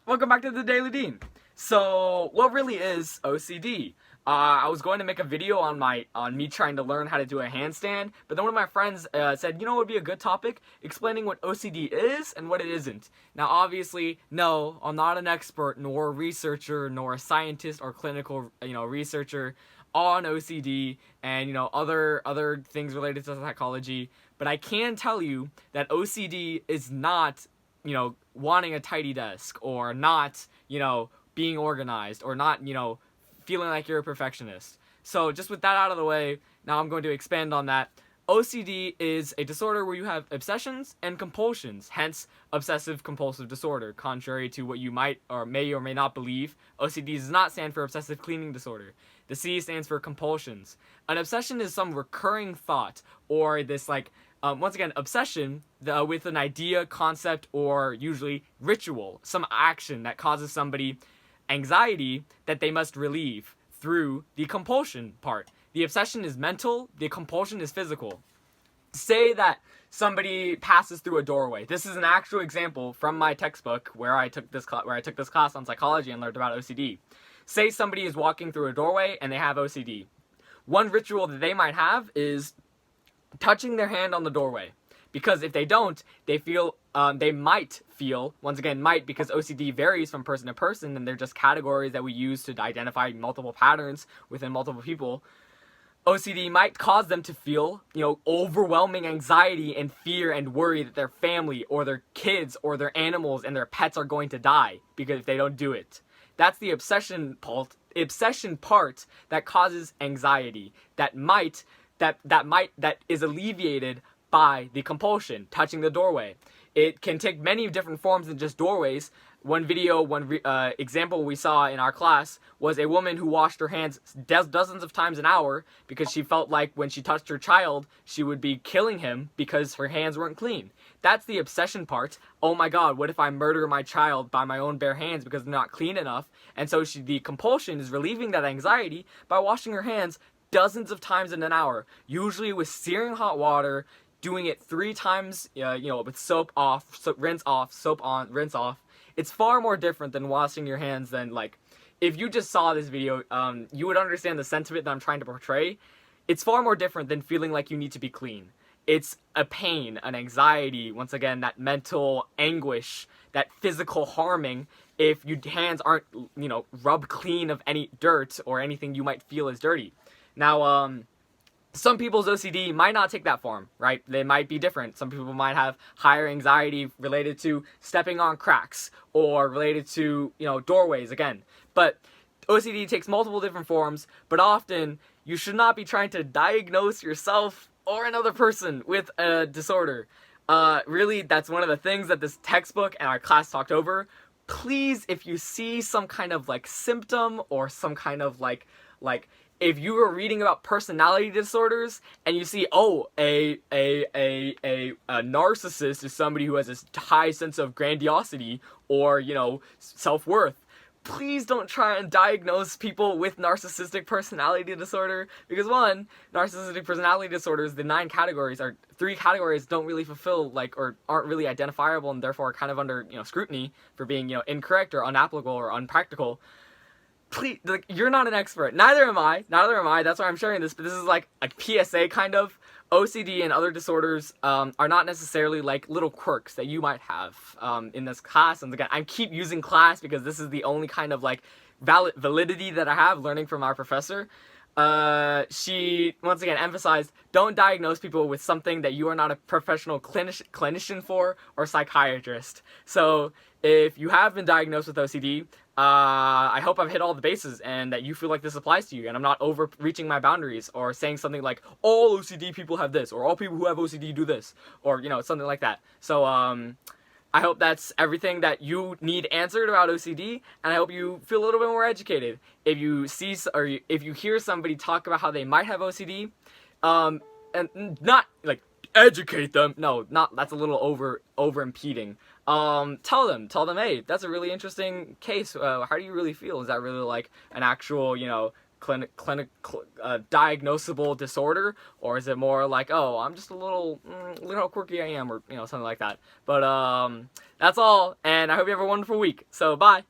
Welcome back to the Daily Dean. So, what really is OCD? I was going to make a video on me trying to learn how to do a handstand, but then one of my friends said, you know what would be a good topic? Explaining what OCD is and what it isn't. Now, obviously, no, I'm not an expert, nor a researcher, nor a scientist or clinical, researcher on OCD and other things related to psychology. But I can tell you that OCD is not wanting a tidy desk, or not, being organized, or not, feeling like you're a perfectionist. So just with that out of the way, now I'm going to expand on that. OCD is a disorder where you have obsessions and compulsions, hence obsessive compulsive disorder. Contrary to what you might or may not believe, OCD does not stand for obsessive cleaning disorder. The C stands for compulsions. An obsession is some recurring thought, or this once again, obsession with an idea, concept, or usually ritual, some action that causes somebody anxiety that they must relieve through the compulsion part. The obsession is mental, the compulsion is physical. Say that somebody passes through a doorway. This is an actual example from my textbook where I took this class on psychology and learned about OCD. Say somebody is walking through a doorway and they have OCD. One ritual that they might have is touching their hand on the doorway, because if they don't, they might feel, once again might, because OCD varies from person to person and they're just categories that we use to identify multiple patterns within multiple people. OCD might cause them to feel, overwhelming anxiety and fear and worry that their family or their kids or their animals and their pets are going to die because if they don't do it. That's the obsession part that causes anxiety that is alleviated by the compulsion, touching the doorway. It can take many different forms than just doorways. One example we saw in our class was a woman who washed her hands dozens of times an hour because she felt like when she touched her child, she would be killing him because her hands weren't clean. That's the obsession part. Oh my God, what if I murder my child by my own bare hands because they're not clean enough? And so the compulsion is relieving that anxiety by washing her hands dozens of times in an hour, usually with searing hot water, doing it 3 times, with soap off, rinse off, soap on, rinse off. It's far more different than washing your hands than, if you just saw this video, you would understand the sentiment that I'm trying to portray. It's far more different than feeling like you need to be clean. It's a pain, an anxiety, once again, that mental anguish, that physical harming if your hands aren't, rubbed clean of any dirt or anything you might feel is dirty. Now, some people's OCD might not take that form, right? They might be different. Some people might have higher anxiety related to stepping on cracks or related to, doorways again. But OCD takes multiple different forms, but often you should not be trying to diagnose yourself or another person with a disorder. Really, that's one of the things that this textbook and our class talked over. Please, if you see some kind of symptom or some kind of if you were reading about personality disorders and you see, a narcissist is somebody who has a high sense of grandiosity or, self-worth, please don't try and diagnose people with narcissistic personality disorder, because one, narcissistic personality disorders, the 9 categories are 3 categories don't really fulfill or aren't really identifiable and therefore are kind of under, scrutiny for being, incorrect or unapplicable or unpractical. Please, you're not an expert. Neither am I. That's why I'm sharing this. But this is a PSA kind of. OCD and other disorders are not necessarily little quirks that you might have in this class. And again, I keep using class because this is the only kind of validity that I have learning from our professor. She once again emphasized, don't diagnose people with something that you are not a professional clinician for or psychiatrist. So if you have been diagnosed with OCD, I hope I've hit all the bases and that you feel like this applies to you and I'm not overreaching my boundaries or saying something like, all OCD people have this, or all people who have OCD do this, or, something like that. So, I hope that's everything that you need answered about OCD, and I hope you feel a little bit more educated. If you see, or if you hear somebody talk about how they might have OCD, and not, educate them. No, that's a little over impeding. Tell them, hey, that's a really interesting case. How do you really feel? Is that really an actual, diagnosable disorder, or is it more like, oh, I'm just a little, look how quirky I am, or something like that. But that's all, and I hope you have a wonderful week. So bye.